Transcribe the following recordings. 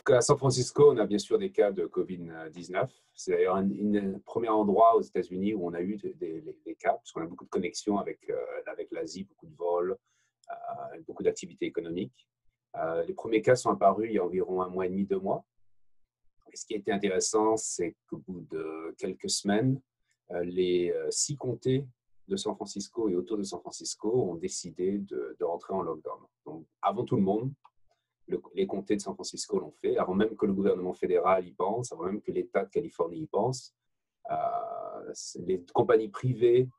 à San Francisco, on a bien sûr des cas de Covid-19. C'est d'ailleurs un premier endroit aux États-Unis où on a eu des cas, parce qu'on a beaucoup de connexions avec l'Asie, beaucoup de vols, beaucoup d'activités économiques. Les premiers cas sont apparus il y a environ 1 mois et demi, 2 mois. Et ce qui a été intéressant, c'est qu'au bout de quelques semaines, les 6 comtés de San Francisco et autour de San Francisco ont décidé de rentrer en lockdown. Donc, avant tout le monde, les comtés de San Francisco l'ont fait, avant même que le gouvernement fédéral y pense, avant même que l'État de Californie y pense. Les compagnies privées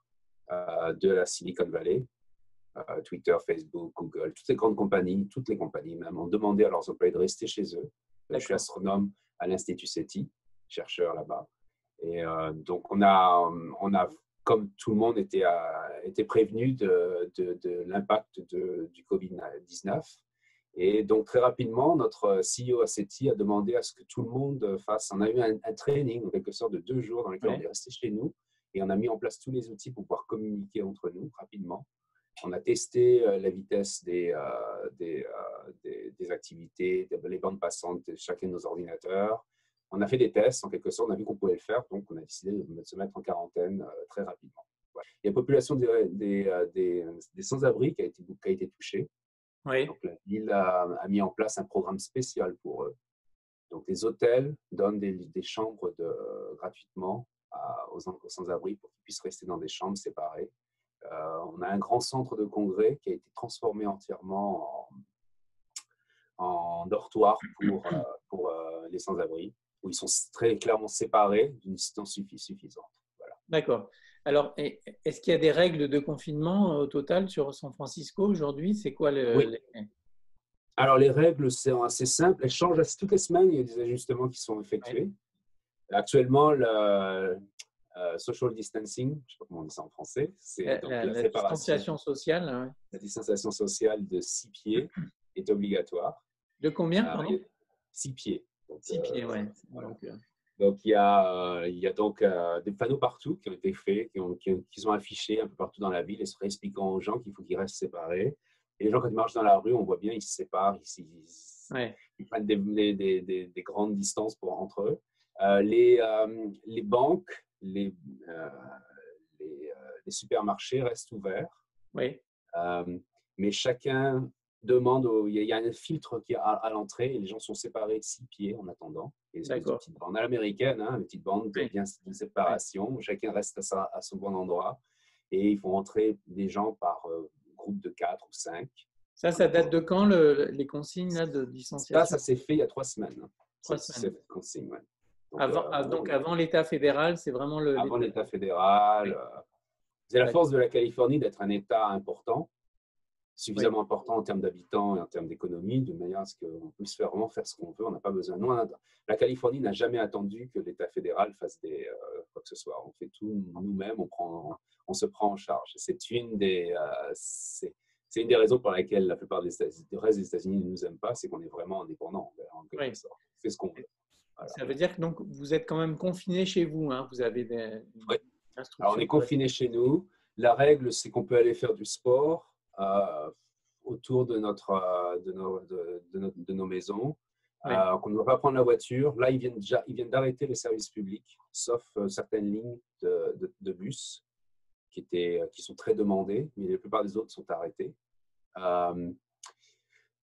de la Silicon Valley, Twitter, Facebook, Google, toutes les grandes compagnies, toutes les compagnies même, ont demandé à leurs employés de rester chez eux. Je suis astronome à l'Institut SETI, chercheur là-bas. Et donc, on a, comme tout le monde, été prévenu de l'impact du Covid-19. Et donc, très rapidement, notre CEO à SETI a demandé à ce que tout le monde fasse. On a eu un training, en quelque sorte, de 2 jours dans lequel on est resté chez nous et on a mis en place tous les outils pour pouvoir communiquer entre nous rapidement. On a testé la vitesse des activités, les bandes passantes de chacun de nos ordinateurs. On a fait des tests, en quelque sorte, on a vu qu'on pouvait le faire, donc on a décidé de se mettre en quarantaine très rapidement. Voilà. Il y a la population des sans-abri qui a été touchée. Oui. Donc, la ville a mis en place un programme spécial pour eux. Donc, les hôtels donnent des chambres gratuitement aux sans-abri pour qu'ils puissent rester dans des chambres séparées. On a un grand centre de congrès qui a été transformé entièrement en dortoir pour les sans-abri, où ils sont très clairement séparés d'une distance suffisante. Voilà. D'accord. Alors, est-ce qu'il y a des règles de confinement au total sur San Francisco aujourd'hui? C'est quoi Oui. Alors, les règles sont assez simples. Elles changent toutes les semaines. Il y a des ajustements qui sont effectués. Oui. Actuellement, le social distancing, je ne sais pas comment on dit ça en français, c'est la distanciation sociale. Ouais. La distanciation sociale de 6 pieds est obligatoire. De combien, pardon? 6 pieds. 6 pieds, oui. Voilà. Donc, il y a donc des panneaux partout qui ont été faits, qui sont affichés un peu partout dans la ville, expliquant aux gens qu'il faut qu'ils restent séparés. Et les gens, quand ils marchent dans la rue, on voit bien, ils se séparent, ils prennent des grandes distances entre eux. Les banques, les supermarchés restent ouverts. Oui. Mais chacun demande, il y a un filtre qui est à l'entrée et les gens sont séparés de 6 pieds en attendant. D'accord. Une bandes à l'américaine, une petite bande de séparation. Oui. Chacun reste à son bon endroit et ils font entrer des gens par groupe de 4 ou 5. Ça date de quand les consignes là, de distanciation? Ça s'est fait il y a 3 semaines. 3 semaines. Cette consigne, ouais. Donc, avant l'État fédéral, c'est vraiment Avant l'État fédéral. C'est la force de la Californie d'être un État important, suffisamment important en termes d'habitants et en termes d'économie, de manière à ce qu'on puisse vraiment faire ce qu'on veut. On n'a pas besoin. La Californie n'a jamais attendu que l'État fédéral fasse quoi que ce soit. On fait tout nous-mêmes, on se prend en charge. C'est une des raisons pour lesquelles la plupart du reste des États-Unis ne nous aiment pas, c'est qu'on est vraiment indépendant, en quelque sorte. On fait ce qu'on veut. Voilà. Ça veut dire que donc, vous êtes quand même confiné chez vous. Hein. Vous avez Oui. Alors, on est confiné chez nous. La règle, c'est qu'on peut aller faire du sport autour de nos maisons. Oui. Qu'on ne doit pas prendre la voiture. Là, ils viennent d'arrêter les services publics, sauf certaines lignes de bus qui sont très demandées, mais la plupart des autres sont arrêtées. Pas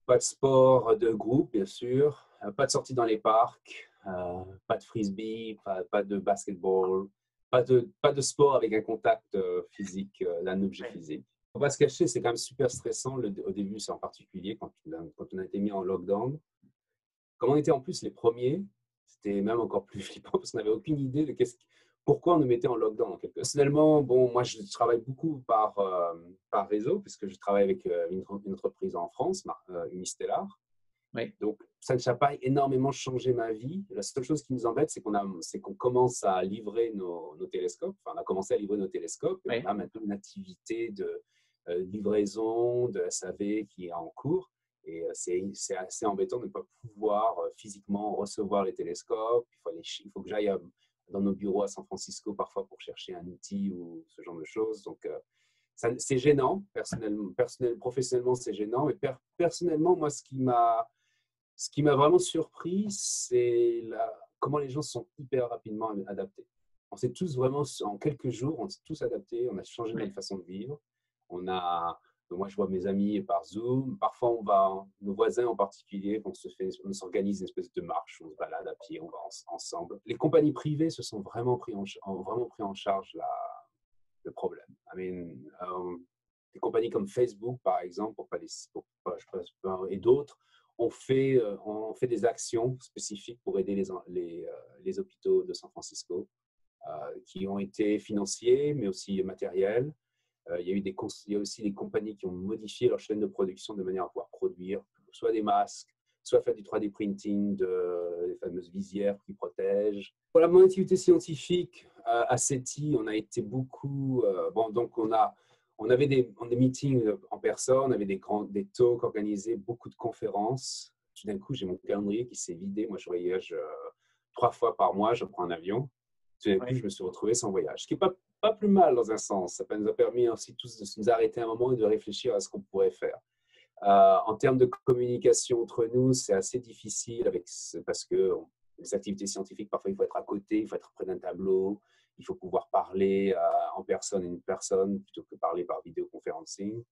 de sport de groupe, bien sûr. Pas de sortie dans les parcs. Pas de frisbee, pas de basketball. Pas de sport avec un contact physique, d'un objet physique. On va se cacher, c'est quand même super stressant au début, c'est en particulier quand on a été mis en lockdown. Comme on était en plus les premiers, c'était même encore plus flippant parce qu'on n'avait aucune idée de pourquoi on nous mettait en lockdown. Personnellement, moi je travaille beaucoup par réseau puisque je travaille avec une entreprise en France, Unistellar. Oui. Donc, ça n'a pas énormément changé ma vie. La seule chose qui nous embête, c'est qu'on commence à livrer nos télescopes. Enfin, on a commencé à livrer nos télescopes. Et on a maintenant une activité de livraison, de SAV qui est en cours. Et c'est assez embêtant de ne pas pouvoir physiquement recevoir les télescopes. Il faut que j'aille dans nos bureaux à San Francisco parfois pour chercher un outil ou ce genre de choses. Donc, c'est gênant. Professionnellement, c'est gênant. Mais personnellement, moi, ce qui m'a Ce qui m'a vraiment surpris, c'est comment les gens sont hyper rapidement adaptés. On s'est tous vraiment, en quelques jours, on s'est tous adaptés, on a changé Oui, notre façon de vivre. Moi, je vois mes amis par Zoom. Parfois, nos voisins en particulier, on s'organise une espèce de marche, on se balade à pied, on va ensemble. Les compagnies privées se sont vraiment vraiment pris en charge le problème. Des compagnies comme Facebook, par exemple, et d'autres, ont fait des actions spécifiques pour aider les hôpitaux de San Francisco, qui ont été financiers, mais aussi matériels. Il y a aussi des compagnies qui ont modifié leur chaîne de production de manière à pouvoir produire soit des masques, soit faire du 3D printing des fameuses visières qui protègent. Pour la mon activité scientifique, à SETI, on a été beaucoup… donc on avait des meetings en personne, on avait des talks organisés, beaucoup de conférences. Tout d'un coup, j'ai mon calendrier qui s'est vidé. Moi, je voyage 3 fois par mois, je prends un avion. Tout d'un coup, je me suis retrouvé sans voyage. Ce qui n'est pas plus mal dans un sens. Ça nous a permis aussi tous de nous arrêter un moment et de réfléchir à ce qu'on pourrait faire. En termes de communication entre nous, c'est assez difficile parce que les activités scientifiques, parfois, il faut être à côté, il faut être près d'un tableau, il faut pouvoir parler en personne à une personne plutôt que parler par vidéoconferencing.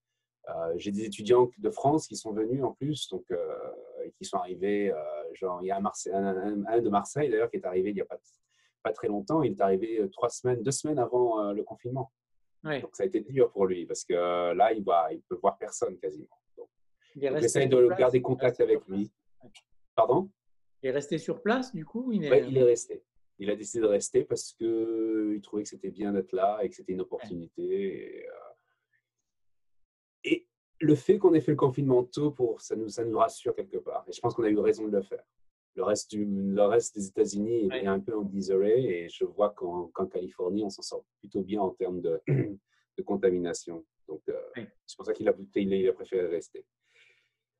J'ai des étudiants de France qui sont venus en plus, donc, qui sont arrivés, il y a un de Marseille d'ailleurs qui est arrivé il n'y a pas très longtemps. Il est arrivé 2 semaines avant le confinement. oui. Donc ça a été dur pour lui parce que là, il peut voir personne quasiment. Il est Donc resté j'essaye sur de place. garder contact avec lui. Pardon? Il est resté sur place, du coup? Oui, il est resté. Il a décidé de rester parce qu'il trouvait que c'était bien d'être là et que c'était une opportunité. Et le fait qu'on ait fait le confinement tôt, ça nous rassure quelque part. Et je pense qu'on a eu raison de le faire. Le reste des États-Unis est un peu en disarray et je vois qu'en Californie, on s'en sort plutôt bien en termes de contamination. Donc, c'est pour ça qu'il a préféré rester.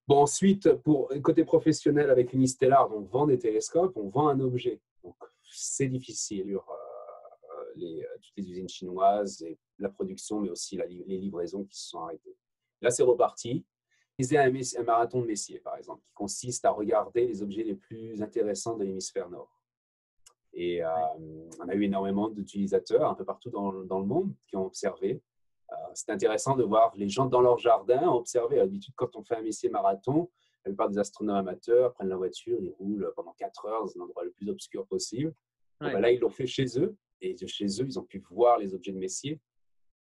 Bon, ensuite, pour côté professionnel, avec Unistellar, on vend des télescopes, on vend un objet. Donc, c'est difficile sur toutes les usines chinoises et la production, mais aussi les livraisons qui se sont arrêtées. Là, c'est reparti. Organiser un marathon de Messier, par exemple, qui consiste à regarder les objets les plus intéressants de l'hémisphère nord. Et on a eu énormément d'utilisateurs un peu partout dans le monde qui ont observé. C'est intéressant de voir les gens dans leur jardin observer. D'habitude, quand on fait un Messier marathon, la plupart des astronomes amateurs prennent la voiture, ils roulent pendant 4 heures dans un endroit le plus obscur possible. Bon, là, ils l'ont fait chez eux. Et de chez eux, ils ont pu voir les objets de Messier.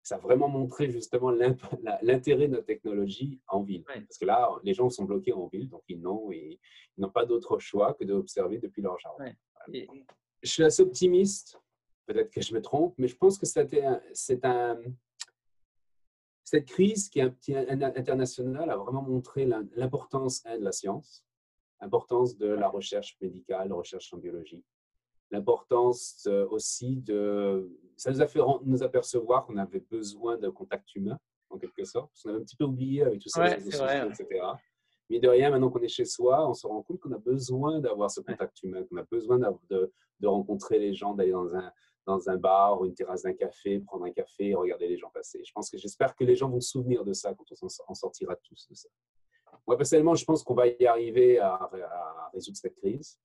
Ça a vraiment montré justement l'intérêt de notre technologie en ville. Parce que là, les gens sont bloqués en ville, donc ils n'ont pas d'autre choix que d'observer depuis leur jardin. Voilà. Je suis assez optimiste, peut-être que je me trompe, mais je pense que cette crise qui est internationale a vraiment montré l'importance de la science, l'importance de la recherche médicale, la recherche en biologie, l'importance aussi ça nous a fait nous apercevoir qu'on avait besoin de contact humain, en quelque sorte, parce qu'on avait un petit peu oublié avec tous ces réseaux sociaux, etc. Mais de rien, maintenant qu'on est chez soi, on se rend compte qu'on a besoin d'avoir ce contact humain, qu'on a besoin de rencontrer les gens, d'aller dans un bar ou une terrasse d'un café, prendre un café et regarder les gens passer. J'espère que les gens vont se souvenir de ça quand on sortira tous de ça. Moi, personnellement, je pense qu'on va y arriver à résoudre cette crise.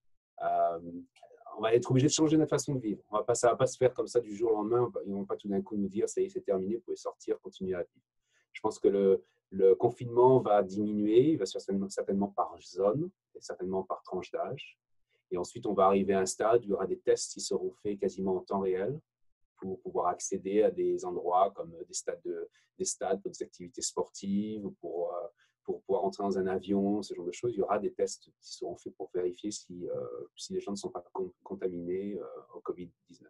On va être obligé de changer notre façon de vivre. Ça ne va pas se faire comme ça du jour au lendemain. Ils ne vont pas tout d'un coup nous dire « ça y est, c'est terminé, vous pouvez sortir, continuer à vivre ». Je pense que le confinement va diminuer, il va certainement par zone, et certainement par tranche d'âge. Et ensuite, on va arriver à un stade où il y aura des tests qui seront faits quasiment en temps réel pour pouvoir accéder à des endroits comme des stades pour des activités sportives, pour pouvoir entrer dans un avion, ce genre de choses. Il y aura des tests qui seront faits pour vérifier si les gens ne sont pas contaminés au Covid-19.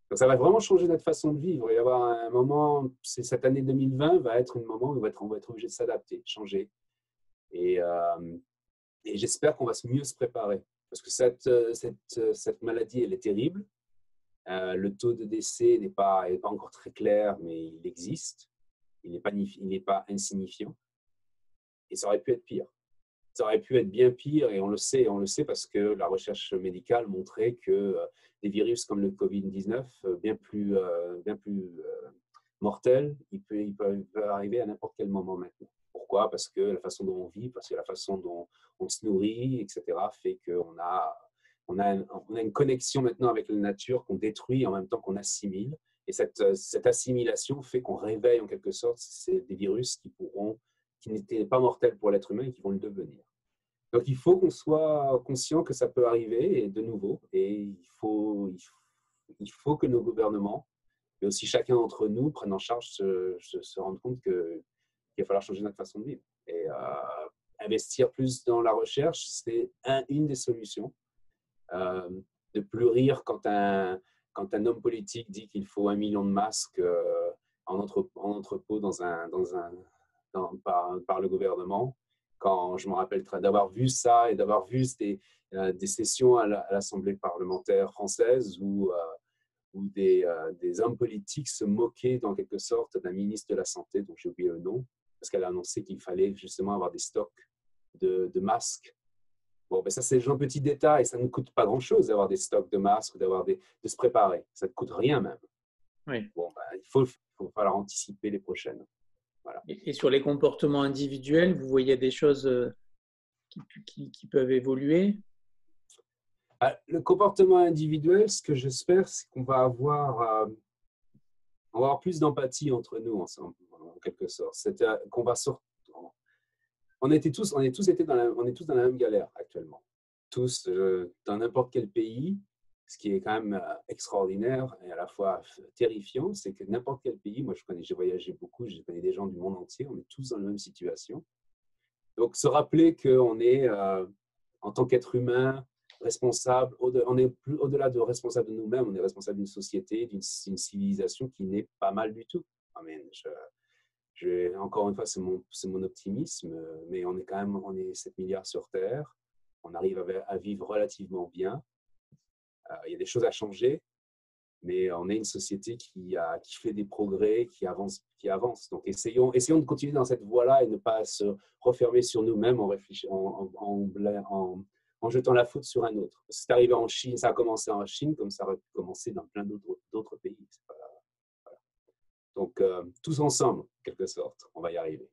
Donc, ça va vraiment changer notre façon de vivre. Il va y avoir un moment, cette année 2020 va être un moment où on va être obligé de s'adapter, de changer. Et j'espère qu'on va mieux se préparer. Parce que cette maladie, elle est terrible. Le taux de décès n'est pas encore très clair, mais il existe. Il n'est pas insignifiant. Et ça aurait pu être pire. Ça aurait pu être bien pire, et on le sait parce que la recherche médicale montrait que des virus comme le Covid-19, bien plus mortels, il peut arriver à n'importe quel moment maintenant. Pourquoi? Parce que la façon dont on vit, parce que la façon dont on se nourrit, etc., fait qu'on a une connexion maintenant avec la nature qu'on détruit en même temps qu'on assimile. Et cette assimilation fait qu'on réveille en quelque sorte des virus qui n'étaient pas mortels pour l'être humain et qui vont le devenir. Donc il faut qu'on soit conscient que ça peut arriver et de nouveau. Et il faut que nos gouvernements, mais aussi chacun d'entre nous, prenne en charge, se rende compte qu'il va falloir changer notre façon de vivre. Et investir plus dans la recherche, c'est une des solutions. Ne plus rire quand un homme politique dit qu'il faut 1 million de masques en entrepôt par le gouvernement. Quand je me rappelle d'avoir vu ça et d'avoir vu des sessions à l'Assemblée parlementaire française où des hommes politiques se moquaient en quelque sorte d'un ministre de la Santé, dont j'ai oublié le nom, parce qu'elle a annoncé qu'il fallait justement avoir des stocks de masques. Bon, ben ça, c'est un petit détail. Ça ne coûte pas grand-chose d'avoir des stocks de masques ou de se préparer. Ça ne coûte rien même. Oui. Bon, ben, il faut falloir anticiper les prochaines. Voilà. Et sur les comportements individuels, vous voyez des choses qui peuvent évoluer? Le comportement individuel, ce que j'espère, c'est qu'on va avoir plus d'empathie entre nous, en quelque sorte. Qu'on va sortir. On est tous dans la même galère actuellement. Tous, dans n'importe quel pays, ce qui est quand même extraordinaire et à la fois terrifiant, c'est que n'importe quel pays, moi j'ai voyagé beaucoup, je connais des gens du monde entier, on est tous dans la même situation. Donc se rappeler qu'on est, en tant qu'être humain, responsable, on est plus au-delà de responsable de nous-mêmes, on est responsable d'une société, d'une civilisation qui n'est pas mal du tout. Amen. Encore une fois, c'est mon optimisme, mais on est 7 milliards sur Terre, on arrive à vivre relativement bien. Il y a des choses à changer, mais on est une société qui fait des progrès, qui avance. Donc essayons de continuer dans cette voie-là et ne pas se refermer sur nous-mêmes en jetant la faute sur un autre. C'est arrivé en Chine, ça a commencé en Chine, comme ça aurait pu commencer dans plein d'autres pays. Voilà. Donc tous ensemble, en quelque sorte, on va y arriver.